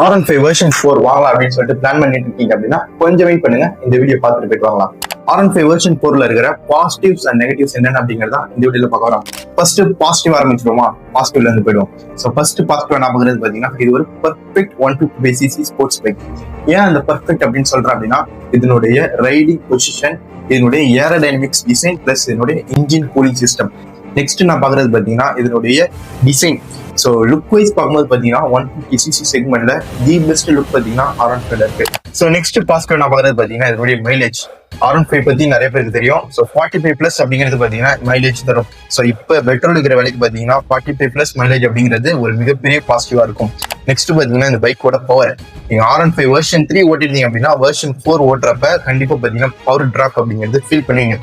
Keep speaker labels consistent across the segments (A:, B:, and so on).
A: R15 version 4 வாங்கலாம் அப்படின்னு சொல்லிட்டு பிளான் பண்ணிட்டு இருக்கீங்க அப்படின்னா கொஞ்சம் வெயிட் பண்ணுங்க, இந்த வீடியோ பார்த்துட்டு போயிட்டு வாங்கலாம். R15 வெர்ஷன் 4ல இருக்கிற பாசிட்டிவ்ஸ் அண்ட் நெகட்டிவ்ஸ் என்னென்ன அப்படிங்கிறதா இந்த வீடியோல பார்க்க வரோம். First positive ஆரம்பிச்சிருவோமா? பாசிட்டிவ்ல இருந்து போயிடுவோம். ஸோ ஃபர்ஸ்ட் பாசிட்டிவ் என்ன பார்க்கறது பார்த்தீங்கன்னா, இது ஒரு பர்ஃபெக்ட் 125cc ஸ்போர்ட்ஸ் பைக். ஏன் அந்த பர்ஃபெக்ட் அப்படின்னு சொல்றேன் அப்படின்னா, இதனுடைய ரைடிங் பொசிஷன், இதனுடைய ஏரோடைனமிக்ஸ் டிசைன் பிளஸ் இதனுடைய இன்ஜின் கூலிங் சிஸ்டம். நெக்ஸ்ட் நான் பாக்குறது பாத்தீங்கன்னா இதனுடைய டிசைன். ஸோ லுக் வைஸ் பார்க்கும்போது பாத்தீங்கன்னா 150cc செக்மெண்ட்ல தி பெஸ்ட் லுக் பாத்தீங்கன்னா R15 இருக்கு. ஸோ நெக்ஸ்ட் பாசிட்டிவ் நான் பாக்குறது பாத்தீங்கன்னா இதனுடைய மைலேஜ். R15 பத்தி நிறைய பேருக்கு தெரியும். ஸோ 45+ அப்படிங்கிறது பாத்தீங்கன்னா மைலேஜ் தரும். ஸோ இப்போ பெட்ரோல் இருக்கிற விலைக்கு பாத்தீங்கன்னா 45+ மைலேஜ் அப்படிங்கிறது ஒரு மிகப்பெரிய பாசிட்டிவா இருக்கும். நெக்ஸ்ட் பாத்தீங்கன்னா இந்த பைக்கோட பவர். நீங்க R15 வெர்ஷன் 3 ஓட்டிருந்தீங்க அப்படின்னா வெர்ஷன் 4 ஓட்டுறப்ப கண்டிப்பா பாத்தீங்கன்னா பவர் டிராப் அப்படிங்கிறது ஃபீல் பண்ணுவீங்க.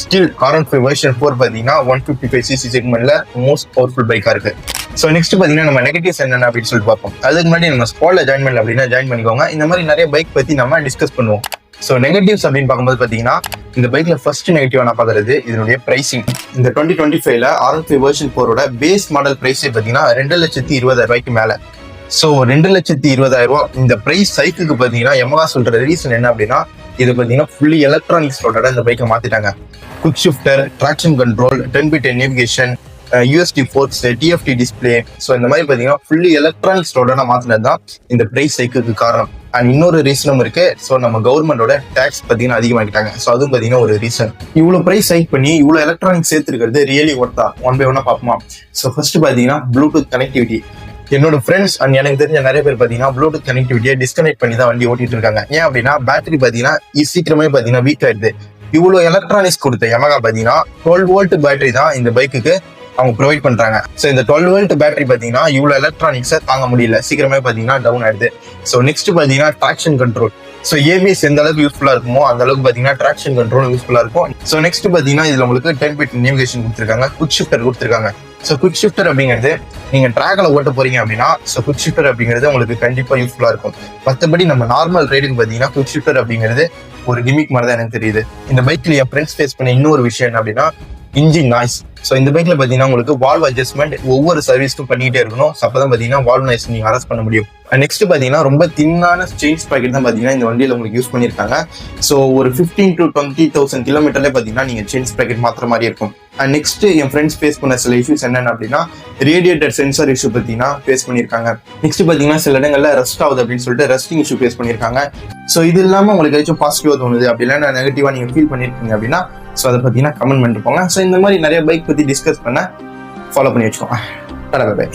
A: ஸ்டில் R15 வெர்ஷன் 4 பாத்தீங்கன்னா 155cc செக்மெண்ட்ல மோஸ்ட் பவர்ஃபுல் பைக்கா இருக்கு. ஸோ நெக்ஸ்ட் பாத்தீங்கன்னா நம்ம நெகட்டிவ்ஸ் என்னென்ன அப்படின்னு சொல்லிட்டு பார்ப்போம். அதுக்கு முன்னாடி நம்ம ஸ்குவாட்ல ஜாயின் பண்ணல அப்படின்னா ஜாயின் பண்ணிக்கோங்க. இந்த மாதிரி நிறைய பைக் பத்தி நம்ம டிஸ்கஸ் பண்ணுவோம். ஸோ நெகட்டிவ்ஸ் அப்படின்னு பார்க்கும்போது பாத்தீங்கன்னா இந்த பைக்ல ஃபர்ஸ்ட் நெகட்டிவ் நான் பாக்குறது இதனுடைய பிரைசிங். இந்த 2025ல R15 வெர்ஷன் 4ஓட பேஸ் மாடல் பிரைஸே பாத்தீங்கன்னா 2,20,000 மேல. ஸோ 2,20,000 இந்த பிரைஸ் சைக்கிளுக்கு பாத்தீங்கன்னா Yamaha சொல்ற ரீசன் என்ன அப்படின்னா, இது பாத்தீங்கன்னா ஃபுல்லி எலக்ட்ரானிக்ஸ் இந்த பைக்கை மாத்திட்டாங்க. Quick shifter, traction control, 10x10 navigation, USD Forks, TFT display. So இந்த மாதிரி பாத்தீங்கன்னா ஃபுல்லி எலக்ட்ரானிக்ஸ் மாத்தினது தான் இந்த பிரைஸ் சைக்கிளுக்கு காரணம். அண்ட் இன்னொரு ரீசனும் இருக்கு. ஸோ நம்ம கவர்மெண்டோட டேக்ஸ் பாத்தீங்கன்னா அதிகமாக்கிட்டாங்க. ஸோ அதுவும் பாத்தீங்கன்னா ஒரு ரீசன். இவ்வளவு பிரைஸ் ஹைக் பண்ணி இவ்வளவு எலக்ட்ரானிக்ஸ் சேர்த்துருக்கிறது ரியலி ஒர்த்தா? ஒன் பை ஒன்னா பார்ப்போமா? ஸோ ஃபர்ஸ்ட் பாத்தீங்கன்னா ப்ளூடூத் கனெக்டிவிட்டி. என்னோட ஃப்ரெண்ட்ஸ் அண்ட் எனக்கு தெரிஞ்ச நிறைய பேர் பாத்தீங்கன்னா ப்ளூடூத் கனெக்டிவிட்டியை டிஸ்கனெக்ட் பண்ணி தான் வண்டி ஓட்டிட்டு இருக்காங்க. ஏன் அப்படின்னா பேட்டரி பாத்தீங்கன்னா சீக்கிரமே பாத்தீங்கன்னா வீக் ஆயிடுது. இவ்வளவு எலக்ட்ரானிக்ஸ் கொடுத்த Yamaha பாத்தீங்கன்னா 12 வோல்ட் பேட்டரி தான் இந்த பைக்குக்கு அவங்க ப்ரொவைட் பண்றாங்க. ஸோ இந்த 12 வோல்ட் பேட்டரி பாத்தீங்கன்னா இவ்வளவு எலக்ட்ரானிக்ஸை தாங்க முடியல, சீக்கிரமே பாத்தீங்கன்னா டவுன் ஆயிடுது. ஸோ நெக்ஸ்ட் பாத்தீங்கன்னா ட்ராக்ஷன் கண்ட்ரோல். ஸோ ABS எந்த அளவுக்கு யூஸ்ஃபுல்லா இருக்குமோ அந்த அளவுக்கு பாத்தீங்கன்னா ட்ராக்ஷன் கண்ட்ரோல் யூஸ்ஃபுல்லா இருக்கும். ஸோ நெக்ஸ்ட் பாத்தீங்கன்னா இதுல உங்களுக்கு 10x10 நேவிகேஷன் கொடுத்துருக்காங்க, குவிக் ஷிஃப்டர் கொடுத்துருக்காங்க. ஸோ குவிக் ஷிஃப்டர் அப்படிங்கிறது நீங்க ட்ராக்ல ஓட்ட போறீங்க அப்படின்னா ஸோ குவிக் ஷிஃப்டர் அப்படிங்கிறது உங்களுக்கு கண்டிப்பா யூஸ்ஃபுல்லா இருக்கும். மற்றபடி நம்ம நார்மல் ரைடுக்கு பாத்தீங்கன்னா குவிக் ஷிஃப்டர் அப்படிங்கிறது ஒரு கிமிக் மாதிரி தான் எனக்கு தெரியுது. இந்த பைக்ல என் ஃப்ரெண்ட்ஸ் ஃபேஸ் பண்ண இன்னொரு விஷயம் என்ன அப்படின்னா இன்ஜின் நாய்ஸ். ஸோ இந்த பைக்ல பாத்தீங்கன்னா உங்களுக்கு வால்வ் அட்ஜஸ்ட்மெண்ட் ஒவ்வொரு சர்வீஸ்க்கும் பண்ணிட்டே இருக்கணும். ஸோ அப்பதான் பாத்தீங்கன்னா வால்வ் நாய்ஸ் நீங்க அரெஸ்ட் பண்ண முடியும். நெக்ஸ்ட் பாத்தீங்கன்னா ரொம்ப தின்னான செயின் ஸ்ப்ராக்கெட் தான் பாத்தீங்கன்னா இந்த வண்டியில உங்களுக்கு யூஸ் பண்ணிருக்காங்க. ஸோ ஒரு 15,000 to 20,000 கிலோமீட்டர்ல பாத்தீங்கன்னா நீங்க செயின் ஸ்ப்ராக்கெட் மாத்திர மாதிரி இருக்கும். அண்ட் நெக்ஸ்ட் என் ஃப்ரெண்ட்ஸ் ஃபேஸ் பண்ண சில இஷ்யூஸ் என்னென்ன அப்படின்னா ரேடியேட்டர் சென்சார் இஷ்யூ பாத்தீங்கன்னா ஃபேஸ் பண்ணிருக்காங்க. நெக்ஸ்ட் பாத்தீங்கன்னா சில இடங்கள்ல ரெஸ்ட் ஆகுது அப்படின்னு சொல்லிட்டு ரெஸ்டிங் இஷ்யூ ஃபேஸ் பண்ணிருக்காங்க. ஸோ இது இல்லாம உங்களுக்கு ஏதாச்சும் பாசிட்டிவா தோணுது அப்படின்னா நெகட்டிவா நீங்க ஃபீல் பண்ணிருக்கீங்க அப்படின்னா ஸோ அதை பார்த்தீங்கன்னா கமெண்ட் பண்ணிட்டு போங்க. ஸோ இந்த மாதிரி நிறைய பைக் பத்தி டிஸ்கஸ் பண்ண ஃபாலோ பண்ணி வச்சுக்கோங்க. பை.